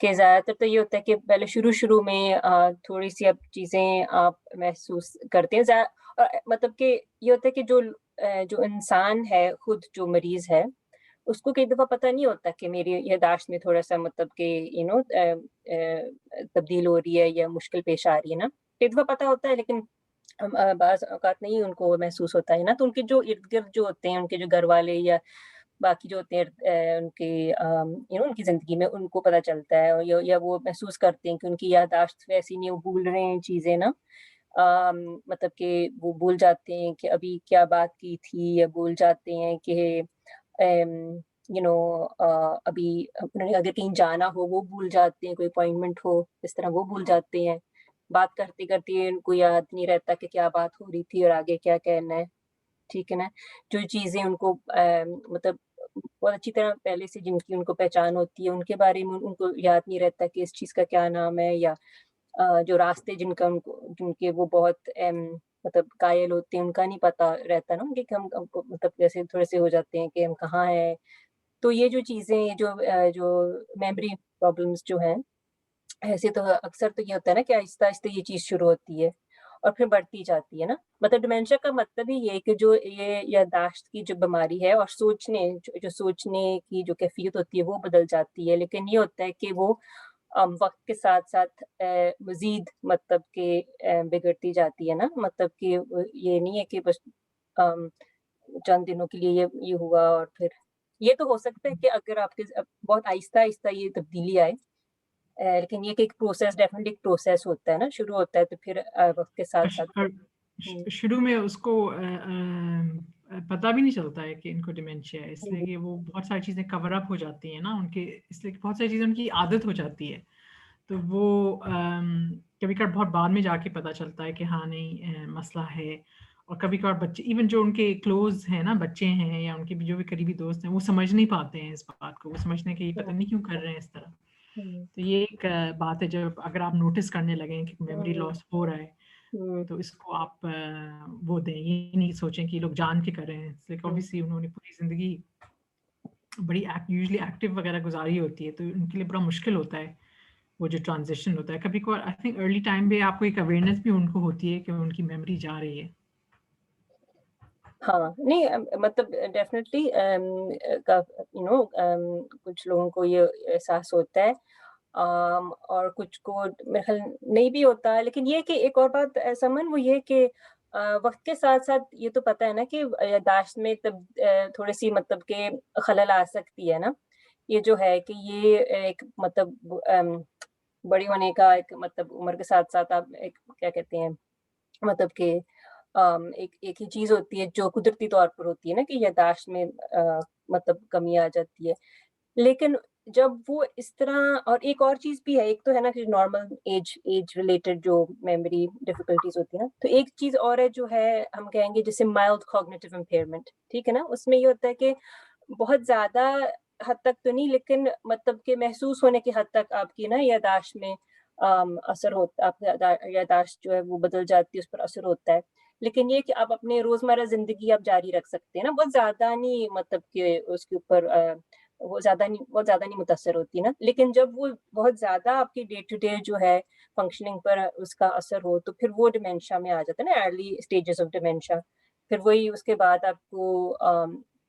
کہ زیادہ تر تو یہ ہوتا ہے کہ پہلے شروع میں تھوڑی-سی اب چیزیں آپ محسوس کرتے ہیں اور مطلب کہ یہ ہوتا ہے کہ جو انسان ہے خود جو مریض ہے، اس کو کئی دفعہ پتہ نہیں ہوتا کہ میری یاداشت میں تھوڑا-سا مطلب کہ تبدیل ہو رہی ہے یا مشکل پیش آ رہی ہے نا، کئی دفعہ پتہ ہوتا ہے لیکن بعض اوقات نہیں ان کو محسوس ہوتا ہے نا، تو ان کے جو ارد-گرد جو ہوتے ہیں، ان کے جو گھر والے یا باقی جو ہوتے ہیں ان کے ان کی زندگی میں ان کو پتہ چلتا ہے اور یا وہ محسوس کرتے ہیں کہ ان کی یاداشت ویسی نہیں، وہ بھول رہے ہیں چیزیں نا، مطلب کہ وہ بھول جاتے ہیں کہ ابھی کیا بات کی تھی یا بھول جاتے ہیں کہ ام یو نو ابھی انہوں نے اگر کہیں جانا ہو وہ بھول جاتے ہیں، کوئی اپائنٹمنٹ ہو اس طرح وہ بھول جاتے ہیں، بات کرتے ان کو یاد نہیں رہتا کہ کیا بات ہو رہی تھی اور آگے کیا کہنا ہے، ٹھیک ہے نا؟ جو چیزیں ان کو مطلب بہت اچھی طرح پہلے سے جن کی ان کو پہچان ہوتی ہے، ان کے بارے میں ان کو یاد نہیں رہتا کہ اس چیز کا کیا نام ہے یا جو راستے جن کے وہ بہت مطلب قائل ہوتے ہیں، ان کا نہیں پتہ رہتا نا، ان کے کہ ہم کو مطلب جیسے تھوڑے سے ہو جاتے ہیں کہ ہم کہاں ہیں؟ تو یہ جو چیزیں جو میموری پرابلمس جو ہیں، ایسے تو اکثر تو یہ ہوتا ہے نا کہ آہستہ-آہستہ یہ چیز شروع ہوتی ہے اور پھر بڑھتی جاتی ہے نا، مطلب ڈیمینشیا کا مطلب ہی یہ ہے کہ جو یہ یاداشت کی جو بیماری ہے اور جو سوچنے کی جو کیفیت ہوتی ہے وہ بدل جاتی ہے، لیکن یہ ہوتا ہے کہ وہ وقت کے ساتھ مزید مطلب کہ بگڑتی جاتی ہے نا، مطلب کہ یہ نہیں ہے کہ بس ام چند دنوں کے لیے یہ ہوا اور پھر یہ تو ہو سکتا ہے کہ اگر آپ کے بہت آہستہ-آہستہ یہ تبدیلی آئے، لیکن یہ کہ ایک پروسیس ڈیفینیٹلی ایک پروسیس ہوتا ہے نا، شروع ہوتا ہے تو پھر وقت کے اش ساتھ-ساتھ اور ہوں، شروع میں اس کو پتہ بھی نہیں چلتا ہے کہ ان کو ڈیمنشیا ہے، اس جی، لیے کہ وہ بہت ساری چیزیں کور اپ ہو جاتی ہیں نا ان کے، اس لیے کہ بہت ساری چیزیں ان کی عادت ہو جاتی ہے، تو وہ کبھی-کبھار بہت بعد میں جا کے پتہ چلتا ہے کہ ہاں نہیں مسئلہ ہے، اور کبھی-کبھار بچے ایون جو ان کے کلوز ہیں نا، بچے ہیں یا ان کے جو بھی قریبی دوست ہیں، وہ سمجھ نہیں پاتے ہیں اس بات کو، وہ سمجھتے ہیں کہ یہ پتہ ہوں، نہیں کیوں کر رہے ہیں اس طرح۔ ہوں، تو یہ ایک بات ہے، جب اگر آپ نوٹس کرنے لگیں کہ میموری ہوں، لاس ہو رہا ہے، ہوں، تو اس کو آپ وہ دیں، یہ نہیں سوچیں کہ یہ لوگ جان کے کر رہے ہیں، لائک ہوں، اوبویسلی انہوں نے پوری زندگی بڑی یوزلی ایکٹیو وغیرہ گزاری ہوتی ہے، تو ان کے لیے بڑا مشکل ہوتا ہے وہ جو ٹرانزیشن ہوتا ہے۔ کبھی کبھار آئی تھنک ارلی ٹائم پہ آپ کو ایک اویئرنیس بھی ان کو ہوتی ہے کہ ان کی میموری جا رہی ہے۔ ہاں، نہیں مطلب ڈیفینیٹلی کچھ لوگوں کو یہ احساس ہوتا ہے اور کچھ کو میرے خیال نہیں بھی ہوتا، لیکن یہ کہ ایک اور بات سمن وہ یہ کہ وقت کے ساتھ-ساتھ یہ تو پتہ ہے نا کہ یاداشت میں تھوڑی-سی مطلب کہ خلل آ سکتی ہے نا، یہ جو ہے کہ یہ ایک مطلب بڑی ہونے کا ایک مطلب عمر کے ساتھ-ساتھ آپ ایک کیا کہتے ہیں مطلب کہ ایک ہی چیز ہوتی ہے جو قدرتی طور پر ہوتی ہے نا کہ یاداشت میں مطلب کمی آ جاتی ہے، لیکن جب وہ اس طرح اور ایک اور چیز بھی ہے، ایک تو ہے نا کہ نارمل ایج ریلیٹڈ جو میموری ڈیفیکلٹیز ہوتی ہیں نا، تو ایک چیز اور ہے جو ہے ہم کہیں گے جیسے مائلڈ کوگنیٹو امپیئرمنٹ، ٹھیک ہے نا، اس میں یہ ہوتا ہے کہ بہت زیادہ حد تک تو نہیں لیکن مطلب کہ محسوس ہونے کی حد تک آپ کی نا یاداشت میں اثر ہوتا، آپ یاداشت جو ہے وہ بدل جاتی ہے، اس پر اثر ہوتا ہے، لیکن یہ کہ آپ اپنے روزمرہ زندگی آپ جاری رکھ سکتے ہیں نا، بہت زیادہ نہیں مطلب کہ اس کے اوپر بہت زیادہ نہیں متاثر ہوتی نا، لیکن جب وہ بہت زیادہ آپ کی ڈے ٹو ڈے جو ہے فنکشننگ پر اس کا اثر ہو تو پھر وہ ڈیمینشیا میں آ جاتا ہے نا، ارلی اسٹیجز آف ڈیمینشیا، پھر وہی اس کے بعد آپ کو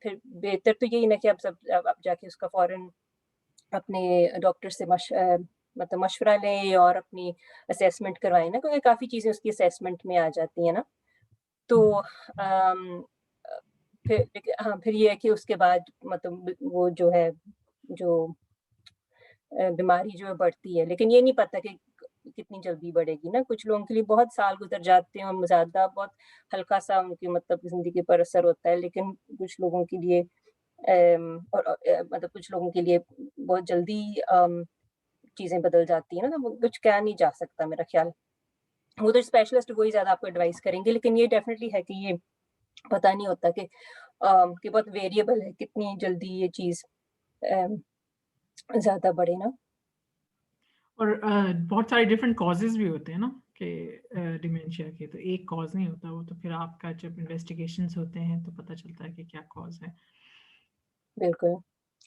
پھر بہتر تو یہی نا کہ آپ جا کے اس کا فوراً اپنے ڈاکٹر سے مطلب مشورہ لیں اور اپنی اسیسمنٹ کروائیں نا، کیونکہ کافی چیزیں اس کی اسیسمنٹ میں آ جاتی ہیں نا، تو پھر یہ ہے کہ اس کے بعد مطلب وہ جو ہے جو بیماری جو ہے بڑھتی ہے، لیکن یہ نہیں پتا کہ کتنی جلدی بڑھے گی نا، کچھ لوگوں کے لیے بہت سال گزر جاتے ہیں اور زیادہ بہت ہلکا سا ان کی مطلب زندگی پر اثر ہوتا ہے، لیکن کچھ لوگوں کے لیے مطلب کچھ لوگوں کے لیے بہت جلدی چیزیں بدل جاتی ہیں نا، تو کچھ کہا نہیں جا سکتا میرا خیال، وہ تو اسپیشلسٹ وہی زیادہ آپ کو ایڈوائز کریں گے، لیکن یہ ڈیفینیٹلی ہے کہ یہ پتا نہیں ہوتا کہ بہت ویریبل ہے کتنی جلدی یہ چیز زیادہ بڑھے نا۔ اور بہت سارے ڈفرینٹ کازز بھی ہوتے ہیں نا کہ ڈیمینشیا کے، تو ایک کاز نہیں ہوتا، وہ تو پھر آپ کا جب انویسٹیگیشنز ہوتے ہیں تو پتہ چلتا ہے کہ کیا کاز ہے۔ بالکل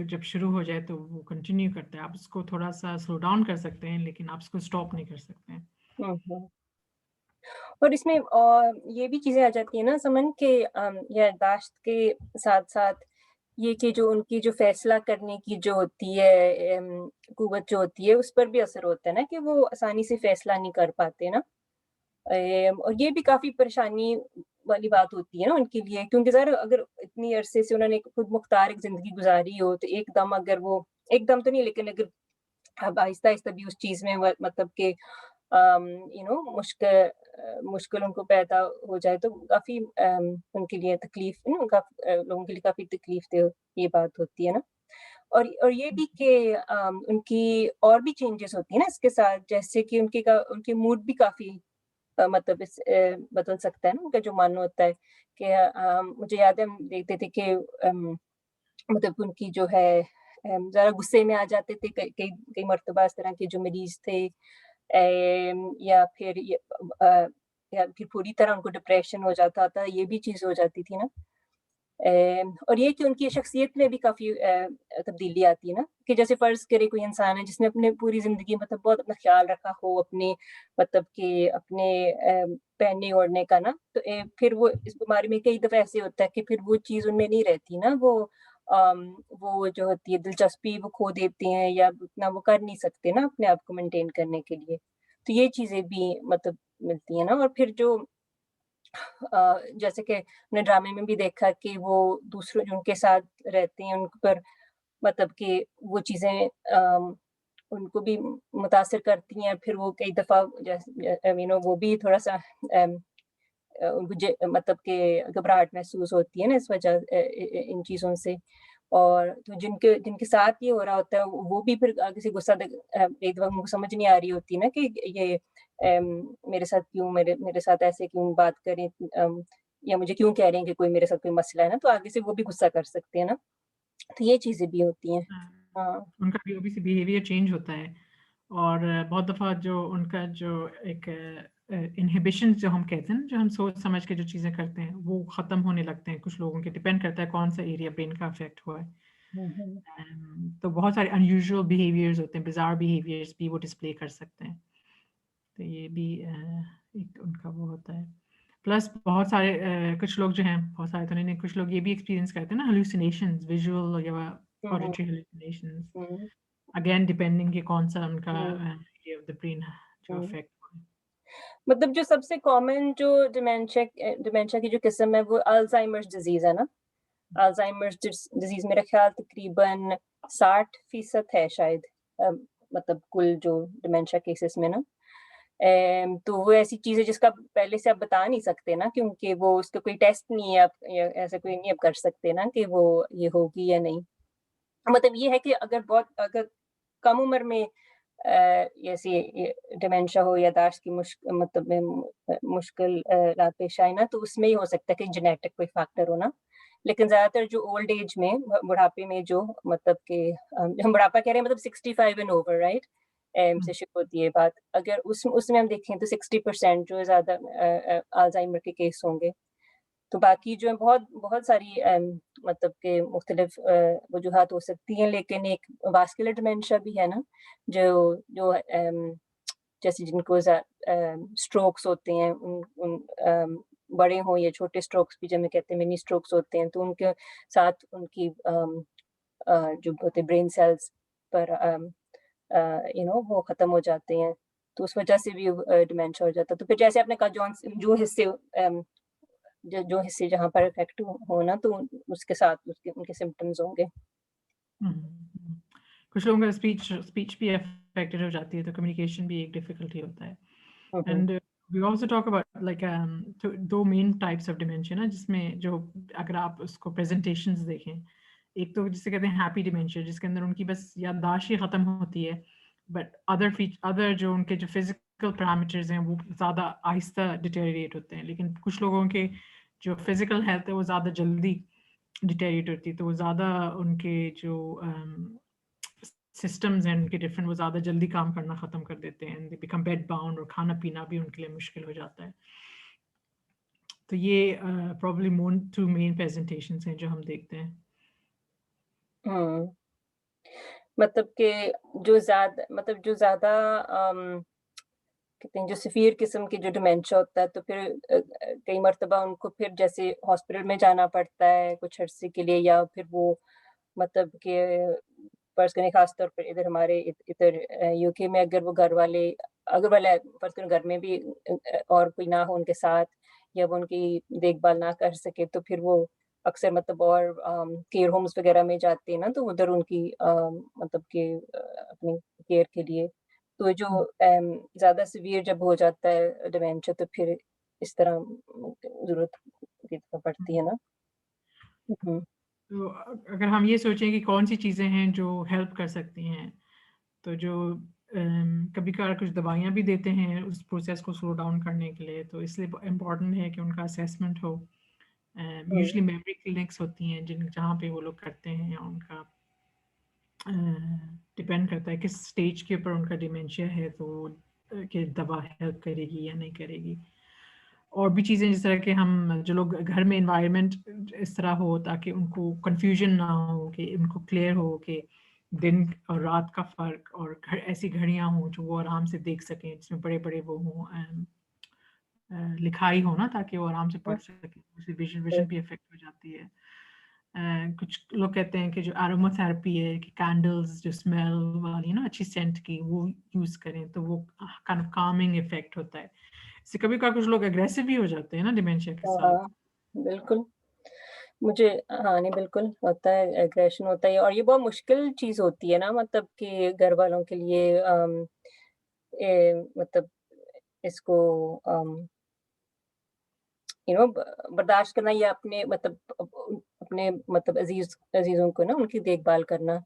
جب شروع ہو جائے تو وہ کنٹینیو کرتا ہے. آپ اس کو تھوڑا سا سلو ڈاؤن کر سکتے ہیں لیکن آپ اس کو اسٹاپ نہیں کر سکتے ہیں. اور اس میں یہ بھی چیزیں آ جاتی ہیں نا سمن کہ یادداشت کے ساتھ ساتھ یہ کہ جو ان کی جو فیصلہ کرنے کی جو ہوتی ہے قوت جو ہوتی ہے اس پر بھی اثر ہوتا ہے نا کہ وہ آسانی سے فیصلہ نہیں کر پاتے نا. اور یہ بھی کافی پریشانی والی بات ہوتی ہے نا ان کے لیے، کیونکہ ذرا اگر اتنی عرصے سے انہوں نے خود مختار ایک زندگی گزاری ہو تو ایک دم اگر وہ ایک دم تو نہیں لیکن اگر اب آہستہ آہستہ بھی اس چیز میں مطلب کہ مشکل ان کو پیدا ہو جائے تو کافی ان کے لیے تکلیف لوگوں کے لیے کافی تکلیف دہ یہ بات ہوتی ہے نا. اور یہ بھی کہ ان کی اور بھی چینجز ہوتی ہیں نا اس کے ساتھ، جیسے کہ ان کے موڈ بھی کافی مطلب بدل سکتا ہے نا ان کا جو ماننا ہوتا ہے کہ مجھے یاد ہے ہم دیکھتے تھے کہ مطلب ان کی جو ہے ذرا غصے میں آ جاتے تھے کئی مرتبہ اس طرح کے جو مریض تھے، یا پھر پوری طرح ان کو ڈپریشن ہو جاتا تھا، یہ بھی چیز ہو جاتی تھی نا. اور یہ کہ ان کی شخصیت میں بھی کافی تبدیلی آتی ہے نا کہ جیسے فرض کرے کوئی انسان ہے جس نے اپنے پوری زندگی مطلب بہت اپنا خیال رکھا ہو اپنے مطلب کہ اپنے پہننے اوڑھنے کا نا، تو پھر وہ اس بیماری میں کئی دفعہ ایسے ہوتا ہے کہ پھر وہ چیز ان میں نہیں رہتی نا، وہ جو ہوتی ہے دلچسپی وہ کھو دیتے ہیں یا اتنا وہ کر نہیں سکتے نا اپنے آپ کو مینٹین کرنے کے لیے. تو یہ چیزیں بھی مطلب ملتی ہیں نا. اور پھر جو جیسے کہ ہم نے ڈرامے میں بھی دیکھا کہ وہ دوسروں جو ان کے ساتھ رہتے ہیں ان پر مطلب کہ وہ چیزیں ان کو بھی متاثر کرتی ہیں. پھر وہ کئی دفعہ وہ بھی تھوڑا سا ان کو مطلب کہ گھبراہٹ محسوس ہوتی ہے نا اس وجہ ان چیزوں سے. اور تو جن کے ساتھ یہ ہو رہا ہوتا ہے وہ بھی پھر کسی غصہ ایک دفعہ ان کو سمجھ نہیں آ رہی ہوتی نا کہ یہ میرے ساتھ کیوں میرے ساتھ ایسے کیوں بات کریں، یا مجھے کیوں کہہ رہے ہیں کہ کوئی میرے ساتھ کوئی مسئلہ ہے نا، تو آگے سے وہ بھی غصہ کر سکتے ہیں نا. تو یہ چیزیں بھی ہوتی ہیں. ہاں ان کا بھی obviously بیہیویئر چینج ہوتا ہے اور بہت دفعہ جو ان کا جو ایک انہیبیشن جو ہم کہتے ہیں نا، جو ہم سوچ سمجھ کے جو چیزیں کرتے ہیں وہ ختم ہونے لگتے ہیں. کچھ لوگوں کے ڈپینڈ کرتا ہے کون سا ایریا برین کا افیکٹ ہوا ہے. تو بہت سارے انیوژل بیہیویئرز ہوتے ہیں، بزار بیہیویئرز بھی وہ ڈسپلے کر سکتے ہیں. تو یہ بھی ایک ان کا وہ ہوتا ہے. پلس بہت سارے کچھ لوگ جو ہیں، بہت سارے تو نہیں، کچھ لوگ یہ بھی ایکسپیرینس کرتے ہیں نا ہلوسینیشنز، ویژول یا آڈیٹری ہلوسینیشنز. اگین ڈیپینڈنگ کہ کون سا ان کا ایریا آف دا برین جو افیکٹ ہوا ہے. مطلب جو سب سے کامن جو ڈیمینشیا کی جو قسم ہے وہ الزائمرز ڈیزیز ہے نا. الزائمرز ڈیزیز میرا خیال تقریباً 60% ہے شاید مطلب کل جو ڈیمینشیا کیسز میں نا. تو وہ ایسی چیز ہے جس کا پہلے سے آپ بتا نہیں سکتے نا، کیونکہ وہ اس کا کوئی ٹیسٹ نہیں ہے، آپ ایسا کوئی نہیں آپ کر سکتے نا کہ وہ یہ ہوگی یا نہیں. مطلب یہ ہے کہ اگر کم عمر میں ایسی ڈیمینشیا ہو یا یادداشت کی مطلب مشکل پیش آئے نا، تو اس میں ہی ہو سکتا ہے کہ جینیٹک کوئی فیکٹر ہونا. لیکن زیادہ تر جو اولڈ ایج میں بڑھاپے میں جو مطلب کہ ہم بڑھاپا کہہ رہے ہیں مطلب 65 اینڈ اوور رائٹ سے شروع ہوتی ہے بات، اگر اس میں ہم دیکھیں تو 60% جو زیادہ الزائمر کے کیس ہوں گے. تو باقی جو ہے بہت ساری مطلب کہ مختلف وجوہات ہو سکتی ہیں، لیکن ایک واسکولر ڈیمینشیا بھی ہے نا جو جیسے جن کو اسٹروکس ہوتے ہیں، بڑے ہوں یا چھوٹے اسٹروکس بھی جنہیں کہتے ہیں منی اسٹروکس ہوتے ہیں، تو ان کے ساتھ ان کی جو ہوتے برین سیلز پر وہ ختم ہو جاتے ہیں، تو اس وجہ سے بھی ڈیمینشیا ہو جاتا ہے. تو پھر جیسے آپ نے کہا جو حصے جہاں پر افیکٹ ہونا تو اس کے ساتھ ان کے سمپٹمز ہوں گے. کچھ لوگوں کا اسپیچ بھی افیکٹڈ ہو جاتی ہے، تو کمیونیکیشن بھی ایک ڈیفیکلٹی ہوتا ہے. And we also talk about like دو مین ٹائپس آف ڈیمینشیا نا، جس میں جو اگر آپ اس کو پریزنٹیشنز دیکھیں، ایک تو جسے کہتے ہیں ہیپی ڈیمینشیا، جس کے اندر ان کی بس یادداشت ہی ختم ہوتی ہے، بٹ ادر جو ان کے جو فزیکل پیرامیٹرز ہیں وہ زیادہ آہستہ ڈیٹیریٹ ہوتے ہیں. لیکن کچھ لوگوں کے جو فزیکل ہیلتھ ہے وہ زیادہ جلدی ڈیٹیریٹ ہوتی ہے، تو وہ زیادہ ان کے جو سسٹمز ہیں ان کے ڈفرینٹ، وہ زیادہ جلدی کام کرنا ختم کر دیتے ہیں، دے بیکم بیڈ باؤنڈ، اور کھانا پینا بھی ان کے لیے مشکل ہو جاتا ہے. تو یہ probably two main presentations ہیں جو ہم دیکھتے ہیں. مطلب کہ جو زیادہ کہتے ہیں جو سفیر قسم کی جو ڈیمینشیا ہوتا ہے تو پھر کئی مرتبہ ان کو پھر جیسے ہاسپٹل میں جانا پڑتا ہے کچھ عرصے کے لیے، یا پھر وہ مطلب کہ فرض کریں خاص طور پر ادھر ہمارے ادھر یو کے میں اگر والے فرض کریں گھر میں بھی اور کوئی نہ ہو ان کے ساتھ، یا وہ ان کی دیکھ بھال نہ کر سکے، تو پھر وہ اکثر مطلب اور کیئر ہومز وغیرہ میں جاتے ہیں نا، تو ادھر ان کی مطلب کہ اپنی کیئر کے لیے، تو جو زیادہ سیویئر جب ہو جاتا ہے ڈیمینشیا تو پھر اس طرح ضرورت پڑتی ہے نا. تو اگر ہم یہ سوچیں کہ کون سی چیزیں ہیں جو ہیلپ کر سکتی ہیں، تو جو کبھی کبھار کچھ دوائیاں بھی دیتے ہیں اس پروسیس کو سلو ڈاؤن کرنے کے لیے، تو اس لیے امپورٹنٹ ہے کہ ان کا اسیسمنٹ ہو. یوزلی میموری کلینکس ہوتی ہیں جہاں پہ وہ لوگ کرتے ہیں، ان کا ڈپینڈ کرتا ہے کس اسٹیج کے اوپر ان کا ڈیمینشیا ہے، تو کہ دوا ہیلپ کرے گی یا نہیں کرے گی. اور بھی چیزیں جس طرح کہ ہم جو لوگ گھر میں انوائرمنٹ اس طرح ہو تاکہ ان کو کنفیوژن نہ ہو، کہ ان کو کلیئر ہو کہ دن اور رات کا فرق، اور ایسی گھڑیاں ہوں جو وہ آرام سے دیکھ سکیں، جس میں بڑے بڑے وہ ہوں لکھائی ہو نا، تاکہ وہ آرام سے پڑھ سکیں. اس سے ویژن بھی افیکٹ ہو جاتی ہے. کچھ لوگ کہتے ہیں کہ جو اروما تھراپی ہے، کہ کینڈلز جو اسمیل والی نا اچھی سینٹ کی وہ یوز کریں، تو وہ کائنڈ آف کامنگ افیکٹ ہوتا ہے. اس سے کبھی کبھی کچھ لوگ اگریسو بھی ہو جاتے ہیں نا ڈیمینشیا کے ساتھ. بالکل مجھے نہیں بالکل ہوتا ہے، ایگریشن ہوتا ہے، اور یہ بہت مشکل چیز ہوتی ہے نا، مطلب کہ گھر والوں کے لیے مطلب اس کو برداشت کرنا، یا اپنے عزیزوں کو نا ان کی دیکھ بھال کرنا،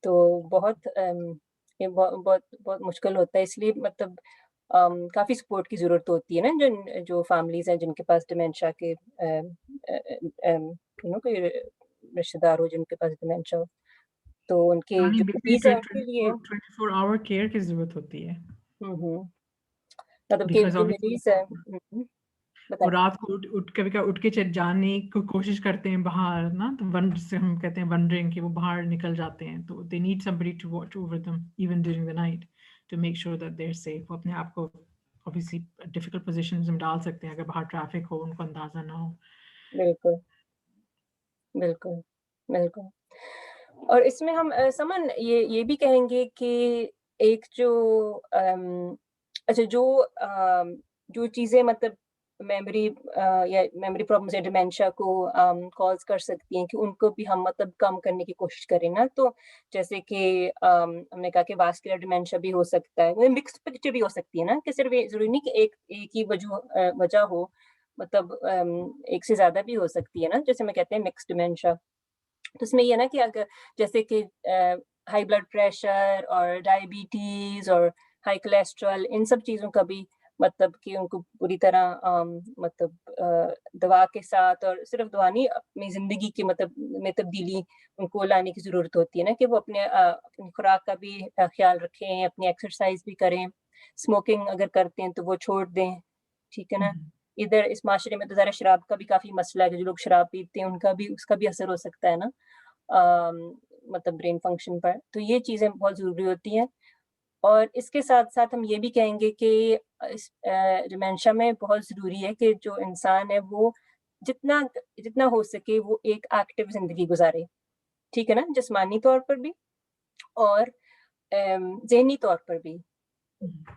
تو بہت یہ بہت مشکل ہوتا ہے. اس لیے مطلب کافی سپورٹ کی ضرورت ہوتی ہے نا، جو فیملیز ہیں جن کے پاس ڈیمینشیا کے کوئی رشتے دار ہو جن کے پاس ڈیمینشیا ہو، تو ان کے جو مریض ہیں ان کے لیے 24 آور کیئر کی ضرورت ہوتی ہے. مطلب کہ جو مریض ہے وہ رات کو کبھی اٹھ کے جانے کی کوشش کرتے ہیں باہر نا، تو سے ہم کہتے ہیں ونڈرنگ، کہ وہ باہر نکل جاتے ہیں، تو they need somebody to watch over them even during the night to make sure that they're safe. وہ اپنے آپ کو obviously difficult positions میں ڈال سکتے ہیں اگر باہر ٹریفک ہو، ان کو اندازہ نہ ہو. بالکل بالکل بالکل. اور اس میں ہم سمن یہ بھی کہیں گے کہ ایک جو اچھا جو چیزیں مطلب میموری پرابلمس یا ڈیمینشیا کو کاز کر سکتی ہیں، کہ ان کو بھی ہم مطلب کم کرنے کی کوشش کریں نا. تو جیسے کہ ہم نے کہا کہ واسکولر ڈیمینشیا بھی ہو سکتا ہے، مکس پکچر بھی ہو سکتی ہے نا، کہ صرف ضروری نہیں کہ ایک ہی وجہ ہو، مطلب ایک سے زیادہ بھی ہو سکتی ہے نا، جیسے میں کہتے ہیں مکس ڈیمینشیا. تو اس میں یہ نا کہ اگر جیسے کہ ہائی بلڈ پریشر اور ڈائبٹیز اور ہائی کولیسٹرول، ان سب چیزوں کا بھی مطلب کہ ان کو پوری طرح مطلب دوا کے ساتھ، اور صرف دوا نہیں، اپنی زندگی کی مطلب میں تبدیلی ان کو لانے کی ضرورت ہوتی ہے نا، کہ وہ اپنی خوراک کا بھی خیال رکھیں، اپنی ایکسرسائز بھی کریں، اسموکنگ اگر کرتے ہیں تو وہ چھوڑ دیں. ٹھیک ہے نا. ادھر اس معاشرے میں تو ذرا شراب کا بھی کافی مسئلہ ہے، کہ جو لوگ شراب پیتے ہیں اس کا بھی اثر ہو سکتا ہے نا مطلب برین فنکشن پر. تو یہ چیزیں بہت ضروری ہوتی ہیں. اور اس کے ساتھ ساتھ ہم یہ بھی کہیں گے کہ اس ڈیمینشیا میں بہت ضروری ہے کہ جو انسان ہے وہ جتنا ہو سکے وہ ایک ایکٹیو زندگی گزارے. ٹھیک ہے نا، جسمانی طور پر بھی اور ذہنی طور پر بھی.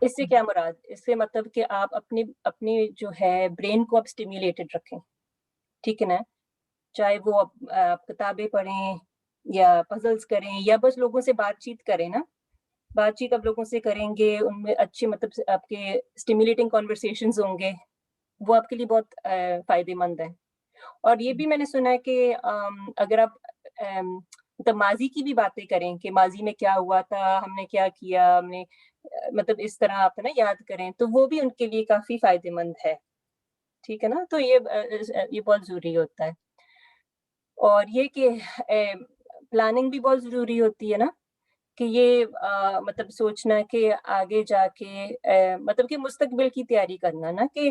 اس سے کیا مراد؟ اس سے مطلب کہ آپ اپنی جو ہے برین کو آپ اسٹیمیولیٹڈ رکھیں. ٹھیک ہے نا، چاہے وہ آپ کتابیں پڑھیں یا پزلز کریں یا بس لوگوں سے بات چیت کریں نا. بات چیت آپ لوگوں سے کریں گے، ان میں اچھے مطلب آپ کے اسٹیمیولیٹنگ کانورسیشنز ہوں گے، وہ آپ کے لیے بہت فائدے مند ہے. اور یہ بھی میں نے سنا ہے کہ اگر آپ مطلب ماضی کی بھی باتیں کریں کہ ماضی میں کیا ہوا تھا، ہم نے کیا کیا، ہم نے مطلب اس طرح آپ نا یاد کریں، تو وہ بھی ان کے لیے کافی فائدے مند ہے. ٹھیک ہے نا. تو یہ بہت ضروری ہوتا ہے. اور یہ کہ پلاننگ بھی بہت ضروری ہوتی ہے نا، کہ یہ مطلب سوچنا کہ آگے جا کے مطلب کہ مستقبل کی تیاری کرنا نا، کہ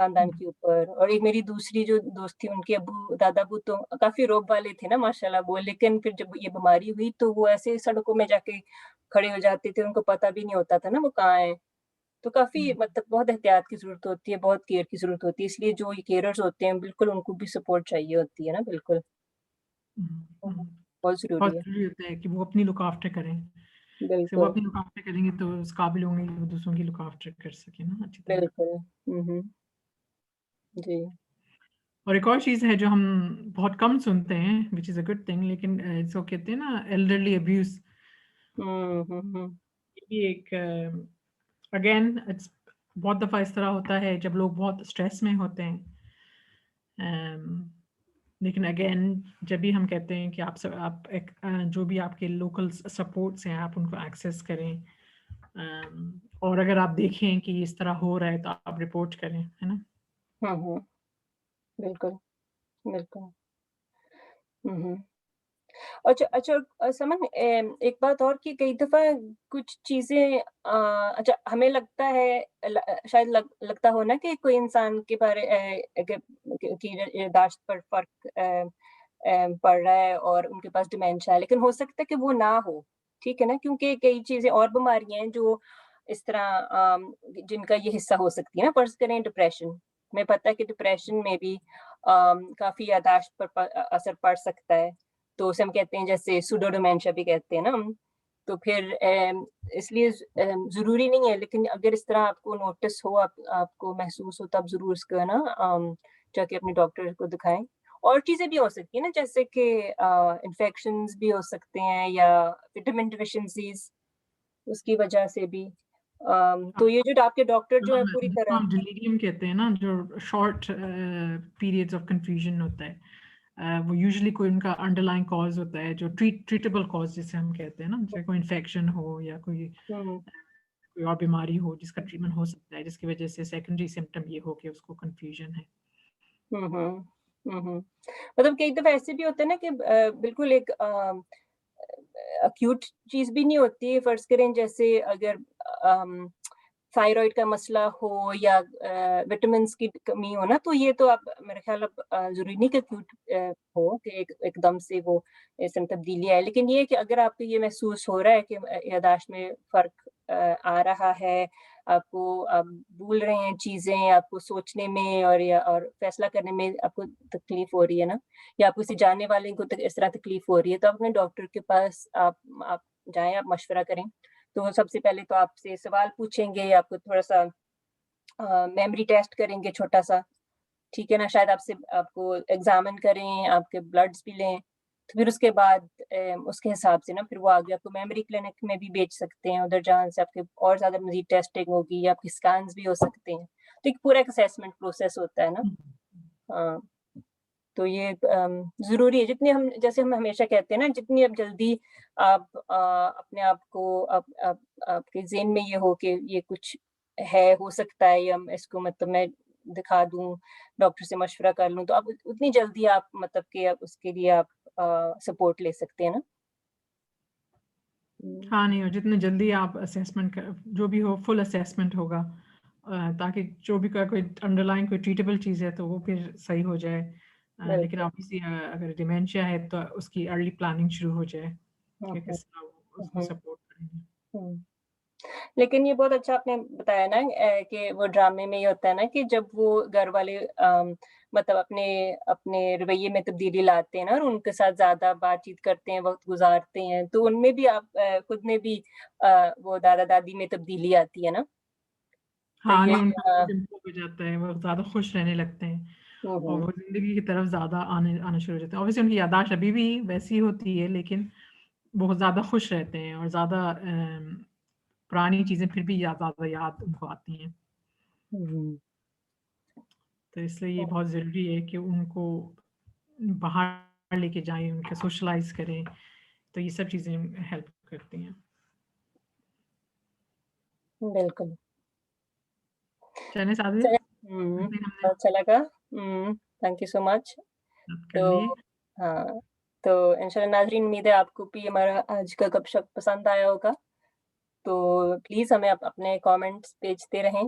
خاندان کے اوپر. اور ایک میری دوسری جو دوست تھی ان کے ابو دادا ابو تو کافی روب والے تھے نا ماشاءاللہ وہ, لیکن پھر جب یہ بیماری ہوئی تو وہ ایسے سڑکوں میں جا کے کھڑے ہو جاتے تھے, ان کو پتہ بھی نہیں ہوتا تھا نا وہ کہاں ہیں. تو کافی مطلب بہت احتیاط کی ضرورت ہوتی ہے, بہت کیئر کی ضرورت ہوتی ہے, اس لیے جو کیئررز ہوتے ہیں بالکل ان کو بھی سپورٹ چاہیے ہوتی ہے نا, بالکل بہت بہت ضروری ہے. ضروری ہوتا ہے کہ وہ اپنی لک آفٹر کریں. سے وہ بالکل اپنی لک آفٹر کریں گے تو اس قابل ہوں گے کہ وہ دوسروں کی لک آفٹر کر سکیں نا اچھی طرح. بالکل. جی. اور ایک اور چیز ہے جو ہم بہت کم سنتے ہیں وچ از اے گڈ تھنگ, لیکن جو کہتے ہیں نا ایلڈرلی ابیوز, یہ بھی ایک اگین بہت دفعہ اس طرح ہوتا ہے جب لوگ بہت اسٹریس میں ہوتے ہیں. لیکن اگین جب بھی ہم کہتے ہیں کہ آپ جو بھی آپ کے لوکل سپورٹس ہیں آپ ان کو ایکسیس کریں, اور اگر آپ دیکھیں کہ اس طرح ہو رہا ہے تو آپ رپورٹ کریں, ہے نا. بالکل بالکل. اچھا سمن, ایک بات اور کہ کئی دفعہ کچھ چیزیں اچھا ہمیں لگتا ہے شاید لگتا ہو نا کہ کوئی انسان کے بارے کی یاداشت پر فرق پڑ رہا ہے اور ان کے پاس ڈیمینشیا ہے, لیکن ہو سکتا ہے کہ وہ نہ ہو, ٹھیک ہے نا, کیونکہ کئی چیزیں اور بیماریاں ہیں جو اس طرح جن کا یہ حصہ ہو سکتی ہے نا. فرض کریں ڈپریشن, ہمیں پتہ ہے کہ ڈپریشن میں بھی کافی یاداشت پر اثر پڑ سکتا ہے, تو اسے ہم کہتے ہیں جیسے سوڈو ڈیمینشیا بھی کہتے ہیں نا ہم. تو پھر اس لیے ضروری نہیں ہے, لیکن اگر اس طرح آپ کو نوٹس ہو, آپ کو محسوس ہو, تب ضرور اس کا نا جا کے اپنے ڈاکٹر کو دکھائیں. اور چیزیں بھی ہو سکتی ہیں نا, جیسے کہ انفیکشنز بھی ہو سکتے ہیں یا وٹامن ڈیفیشنسیز, اس کی وجہ سے بھی. تو یہ جو آپ کے ڈاکٹر جو ہے پوری طرح ہم ڈیلیریم کہتے ہیں نا, جو شارٹ پیریڈز آف کنفیوژن ہوتا ہے, وہ یوزلی کوئی ان کا انڈر لائن کاز ہوتا ہے جو ٹریٹیبل کاز جسے ہم کہتے ہیں نا, جیسے کوئی انفیکشن ہو یا کوئی اور بیماری ہو جس کا ٹریٹمنٹ ہو سکتا ہے, جس کی وجہ سے سیکنڈری سمٹم یہ ہو کہ اس کو کنفیوژن ہے. مطلب کئی دفعہ ایسے بھی ہوتا ہے نا کہ بالکل ایک اکیوٹ چیز بھی نہیں ہوتی. فرض کریں جیسے اگر تھائرائڈ کا مسئلہ ہو یا وٹامنس کی کمی ہو نا, تو یہ تو آپ میرے خیال اب ضروری نہیں کہ اکیوٹ ہو کہ ایک دم سے وہ اس میں تبدیلی آئے, لیکن یہ کہ اگر آپ کو یہ محسوس ہو رہا ہے کہ یاداشت میں فرق آ رہا ہے, آپ بھول رہے ہیں چیزیں, آپ کو سوچنے میں اور فیصلہ کرنے میں آپ کو تکلیف ہو رہی ہے نا, یا آپ کسی جاننے والے کو اس طرح تکلیف ہو رہی ہے, تو آپ اپنے ڈاکٹر کے پاس آپ جائیں, آپ مشورہ کریں. تو وہ سب سے پہلے تو آپ سے سوال پوچھیں گے, آپ کو تھوڑا سا میموری ٹیسٹ کریں گے چھوٹا سا, ٹھیک ہے نا, شاید آپ کو ایگزامن کریں, آپ کے بلڈز بھی لیں. تو پھر اس کے بعد اس کے حساب سے نا پھر وہ آگے آپ کو میموری کلینک میں بھی بھیج سکتے ہیں, ادھر جہاں سے آپ کے اور زیادہ مزید ٹیسٹنگ ہوگی, یا آپ کے اسکینز بھی ہو سکتے ہیں. تو ایک پورا ایک اسیسمنٹ پروسیس ہوتا ہے نا. ہاں, تو یہ ضروری ہے, جتنی جیسے ہم ہمیشہ کہتے ہیں نا, جتنی اب جلدی آپ اپنے آپ کو آپ کے ذہن میں یہ ہو کہ یہ کچھ ہے, ہو سکتا ہے, یا اس کو مطلب میں دکھا دوں, ڈاکٹر سے مشورہ کر لوں, تو اب اتنی جلدی آپ مطلب کہ اس کے لیے آپ سپورٹ لے سکتے ہیں نا. ہاں نہیں, اور جتنے جلدی آپ اسیسمنٹ جو بھی ہو فل اسیسمنٹ ہوگا, تاکہ جو بھی کوئی انڈر لائن کوئی ٹریٹیبل چیز ہے تو وہ پھر صحیح ہو جائے. لیکن آبویسلی اگر ڈیمینشیا ہے تو اس کی ارلی پلاننگ شروع ہو جائے کہ کس طرح اس کو سپورٹ کریں گے. لیکن یہ بہت اچھا آپ نے بتایا نا کہ وہ ڈرامے میں یہ ہوتا ہے نا کہ جب وہ گھر والے مطلب اپنے رویے میں تبدیلی لاتے ہیں نا, اور ان کے ساتھ زیادہ بات چیت کرتے ہیں, وقت گزارتے ہیں, تو ان میں بھی آپ خود میں بھی وہ دادا دادی میں تبدیلی آتی ہے نا. ہاں نہیں, ان کا امپروو ہو جاتا ہے, وہ زیادہ خوش رہنے لگتے ہیں اور وہ زندگی کی طرف زیادہ آنا شروع ہو جاتے ہیں. اوبویسلی ان کی یاداشت ابھی بھی ویسی ہوتی ہے, لیکن بہت زیادہ خوش رہتے ہیں اور زیادہ پرانی چیزیں پھر بھی زیادہ یاد ان کو آتی ہیں. تو اس لیے یہ بہت ضروری ہے کہ ان کو باہر لے کے جائیں, ان کے سوشلائز کریں, تو یہ سب چیزیں ہیلپ کرتی ہیں. بالکل. چلیں سعادت, بہت اچھا لگا, تھینک یو سو مچ. کر تو لیے. ہاں, تو انشاءاللہ ناظرین, امید ہے آپ کو بھی ہمارا آج کا گپ شپ پسند آیا ہوگا. تو پلیز ہمیں اپنے کامنٹس بھیجتے رہیں،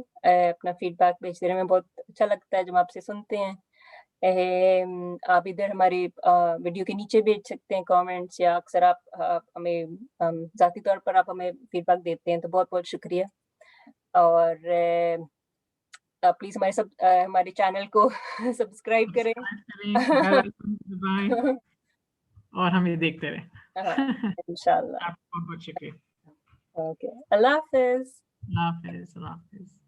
اپنا فیڈ بیک بھیجتے رہیں، ہمیں بہت اچھا لگتا ہے جب آپ سے سنتے ہیں۔ آپ ادھر ہماری ویڈیو کے نیچے بھیج سکتے ہیں کامنٹس، یا اکثر آپ ہمیں ذاتی طور پر آپ ہمیں فیڈ بیک دیتے ہیں، تو بہت بہت شکریہ۔ اور پلیز ہمارے چینل کو سبسکرائب کریں۔ سبسکرائب کریں، بیل آئیکن دبائیں اور ہمیں دیکھتے رہیں۔ ہاں، انشاءاللہ۔ آپ کا بہت بہت شکریہ۔ اوکے، اللہ حافظ۔ اللہ حافظ، اللہ حافظ۔